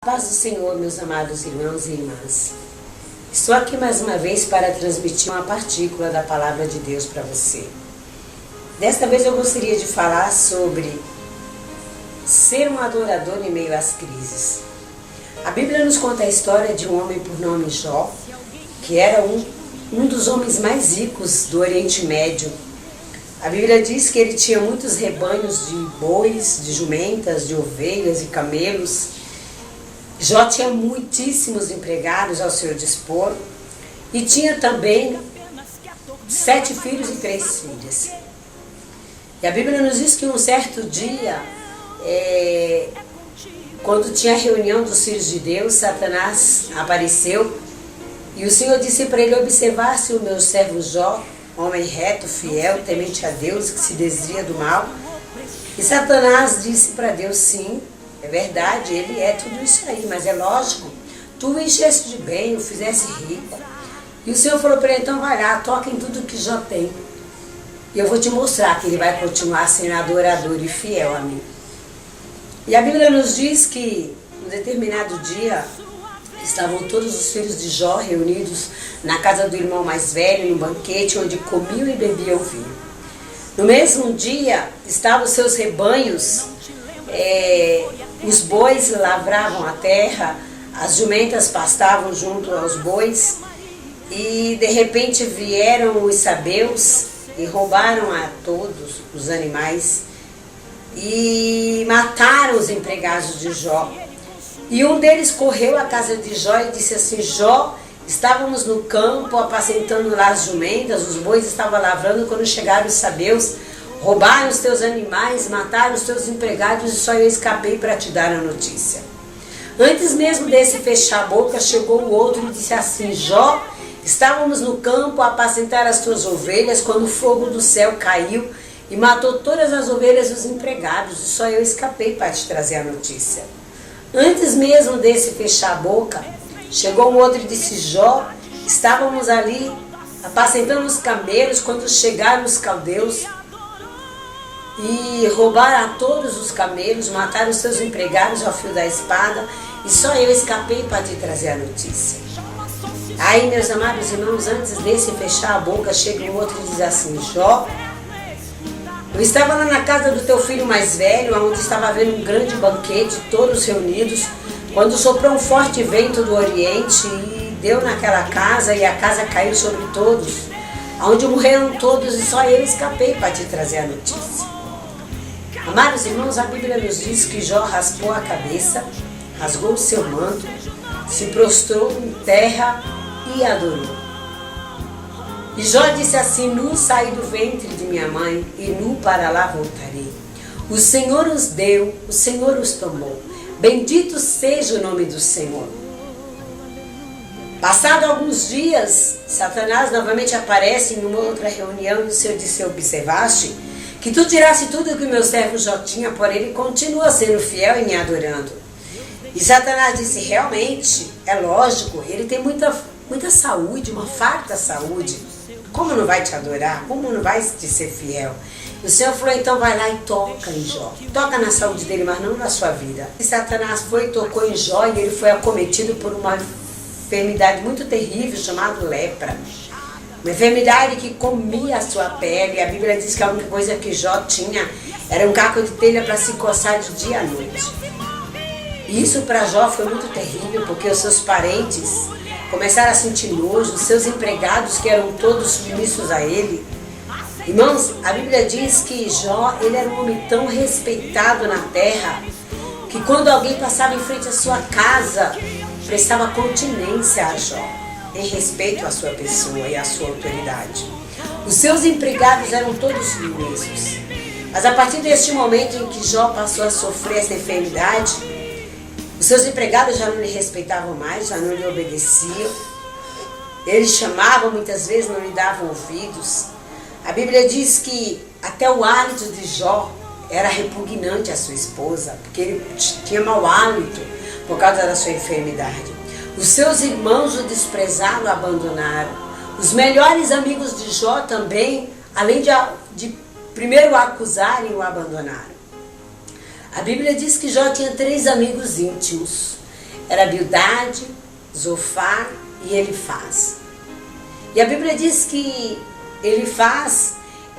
Paz do Senhor, meus amados irmãos e irmãs. Estou aqui mais uma vez para transmitir uma partícula da palavra de Deus para você. Desta vez eu gostaria de falar sobre ser um adorador em meio às crises. A Bíblia nos conta a história de um homem por nome Jó, que era um dos homens mais ricos do Oriente Médio. A Bíblia diz que ele tinha muitos rebanhos de bois, de jumentas, de ovelhas e camelos. Jó tinha muitíssimos empregados ao seu dispor e tinha também 7 filhos e 3 filhas. E a Bíblia nos diz que um certo dia, quando tinha a reunião dos filhos de Deus, Satanás apareceu e o Senhor disse para ele: observasse o meu servo Jó, homem reto, fiel, temente a Deus, que se desvia do mal. E Satanás disse para Deus: sim, é verdade, ele é tudo isso aí, mas é lógico, tu o encheste de bem, o fizesse rico. E o Senhor falou para ele: então vai lá, toca em tudo que Jó tem. E eu vou te mostrar que ele vai continuar sendo adorador e fiel a mim. E a Bíblia nos diz que, num determinado dia, estavam todos os filhos de Jó reunidos na casa do irmão mais velho, no banquete, onde comiam e bebiam vinho. No mesmo dia, estavam seus rebanhos, os bois lavravam a terra, as jumentas pastavam junto aos bois, e de repente vieram os sabeus e roubaram a todos os animais e mataram os empregados de Jó. E um deles correu à casa de Jó e disse assim: Jó, estávamos no campo apacentando lá as jumentas, os bois estavam lavrando, quando chegaram os sabeus, roubaram os teus animais, mataram os teus empregados e só eu escapei para te dar a notícia. Antes mesmo desse fechar a boca, chegou o outro e disse assim: Jó, estávamos no campo a apacentar as tuas ovelhas, quando o fogo do céu caiu e matou todas as ovelhas dos empregados e só eu escapei para te trazer a notícia. Antes mesmo desse fechar a boca, chegou um outro e disse: Jó, estávamos ali apacentando os camelos, quando chegaram os caldeus e roubaram a todos os camelos, mataram os seus empregados ao fio da espada e só eu escapei para te trazer a notícia. Aí, meus amados irmãos, antes desse fechar a boca, chega um outro e diz assim: Jó, eu estava lá na casa do teu filho mais velho, onde estava havendo um grande banquete, todos reunidos, quando soprou um forte vento do Oriente e deu naquela casa, e a casa caiu sobre todos, onde morreram todos e só eu escapei para te trazer a notícia. Amados irmãos, a Bíblia nos diz que Jó raspou a cabeça, rasgou o seu manto, se prostrou em terra e adorou. E Jó disse assim: nu saí do ventre de minha mãe e nu para lá voltarei. O Senhor os deu, o Senhor os tomou. Bendito seja o nome do Senhor. Passado alguns dias, Satanás novamente aparece em uma outra reunião e o Senhor disse: observaste que tu tirasse tudo que o meu servo Jó tinha, porém ele continua sendo fiel e me adorando. E Satanás disse: realmente, é lógico, ele tem muita saúde, uma farta saúde. Como não vai te adorar? Como não vai te ser fiel? E o Senhor falou: então vai lá e toca em Jó. Toca na saúde dele, mas não na sua vida. E Satanás foi e tocou em Jó e ele foi acometido por uma enfermidade muito terrível chamada lepra. Uma enfermidade que comia a sua pele. A Bíblia diz que a única coisa que Jó tinha era um caco de telha para se coçar de dia à noite. E isso para Jó foi muito terrível, porque os seus parentes começaram a sentir nojo, os seus empregados, que eram todos submissos a ele. Irmãos, a Bíblia diz que Jó, ele era um homem tão respeitado na terra, que quando alguém passava em frente à sua casa, prestava continência a Jó, em respeito à sua pessoa e à sua autoridade. Os seus empregados eram todos submissos. Mas a partir deste momento em que Jó passou a sofrer essa enfermidade, os seus empregados já não lhe respeitavam mais, já não lhe obedeciam. Eles chamavam, muitas vezes não lhe davam ouvidos. A Bíblia diz que até o hálito de Jó era repugnante à sua esposa, porque ele tinha mau hálito por causa da sua enfermidade. Os seus irmãos o desprezaram, o abandonaram. Os melhores amigos de Jó também, além de primeiro o acusarem, o abandonaram. A Bíblia diz que Jó tinha 3 amigos íntimos. Era Bildade, Zofar e Elifaz. E a Bíblia diz que Elifaz,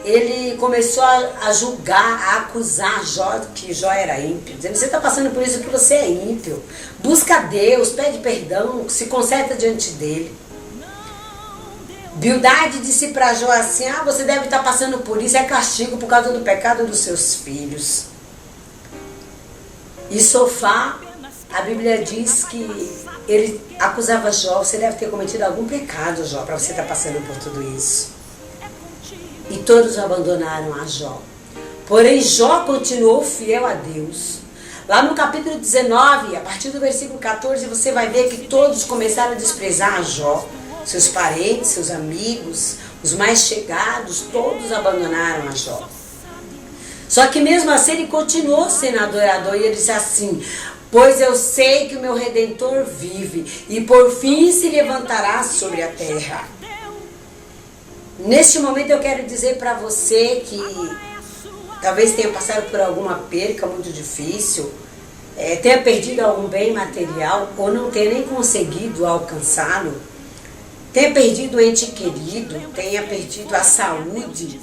ele começou a julgar, a acusar Jó, que Jó era ímpio, dizendo: você está passando por isso porque você é ímpio. Busca Deus, pede perdão, se conserta diante dele. Bildade disse para Jó assim: você deve estar passando por isso, é castigo por causa do pecado dos seus filhos. E Zofar, a Bíblia diz que ele acusava Jó: você deve ter cometido algum pecado, Jó, para você estar passando por tudo isso. E todos abandonaram a Jó. Porém, Jó continuou fiel a Deus. Lá no capítulo 19, a partir do versículo 14, você vai ver que todos começaram a desprezar a Jó. Seus parentes, seus amigos, os mais chegados, todos abandonaram a Jó. Só que mesmo assim ele continuou sendo adorador, e ele disse assim: pois eu sei que o meu Redentor vive, e por fim se levantará sobre a terra. Neste momento eu quero dizer para você que talvez tenha passado por alguma perca muito difícil, tenha perdido algum bem material, ou não tenha nem conseguido alcançá-lo, tenha perdido o ente querido, tenha perdido a saúde,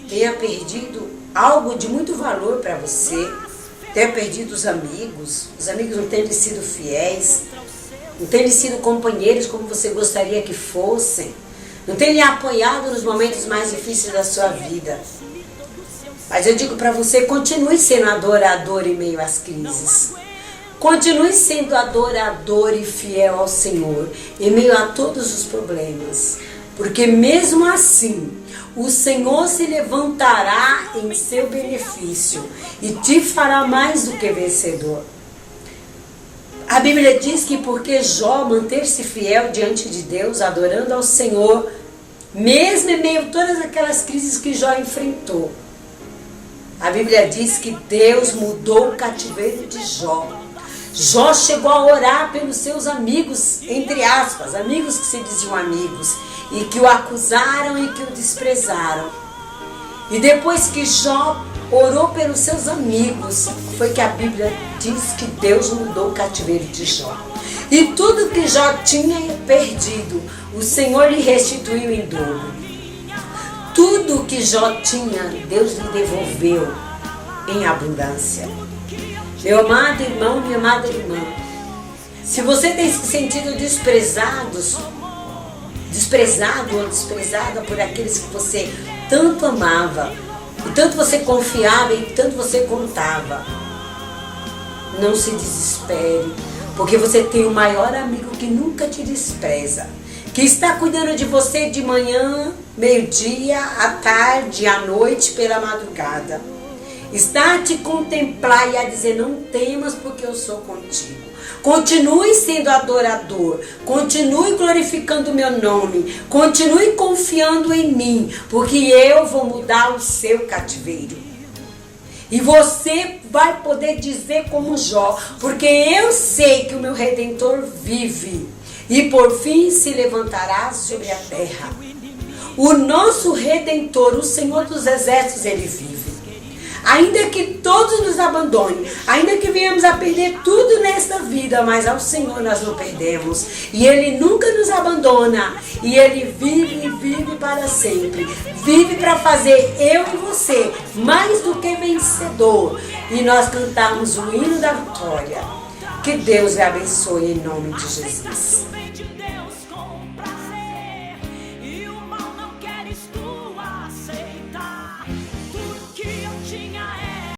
tenha perdido algo de muito valor para você, tenha perdido os amigos não têm lhe sido fiéis, não têm lhe sido companheiros como você gostaria que fossem, não têm lhe apoiado nos momentos mais difíceis da sua vida. Mas eu digo para você: continue sendo adorador em meio às crises. Continue sendo adorador e fiel ao Senhor em meio a todos os problemas. Porque mesmo assim, o Senhor se levantará em seu benefício e te fará mais do que vencedor. A Bíblia diz que porque Jó manter-se fiel diante de Deus, adorando ao Senhor, mesmo em meio a todas aquelas crises que Jó enfrentou, a Bíblia diz que Deus mudou o cativeiro de Jó. Jó chegou a orar pelos seus amigos, entre aspas, amigos que se diziam amigos, e que o acusaram e que o desprezaram. E depois que Jó orou pelos seus amigos, foi que a Bíblia diz que Deus mudou o cativeiro de Jó. E tudo que Jó tinha perdido, o Senhor lhe restituiu em dobro. Tudo que Jó tinha, Deus lhe devolveu em abundância. Meu amado irmão, minha amada irmã, se você tem se sentido desprezado ou desprezada por aqueles que você tanto amava, e tanto você confiava e tanto você contava, não se desespere, porque você tem o maior amigo que nunca te despreza, que está cuidando de você de manhã, meio-dia, à tarde, à noite, pela madrugada. Está a te contemplar e a dizer: não temas, porque eu sou contigo. Continue sendo adorador, continue glorificando o meu nome, continue confiando em mim, porque eu vou mudar o seu cativeiro. E você vai poder dizer como Jó: porque eu sei que o meu Redentor vive, e por fim se levantará sobre a terra. O nosso Redentor, o Senhor dos Exércitos, ele vive. Ainda que todos nos abandonem, ainda que venhamos a perder tudo nesta vida, mas ao Senhor nós não perdemos. E Ele nunca nos abandona. E Ele vive e vive para sempre. Vive para fazer eu e você mais do que vencedor. E nós cantamos o hino da vitória. Que Deus lhe abençoe em nome de Jesus.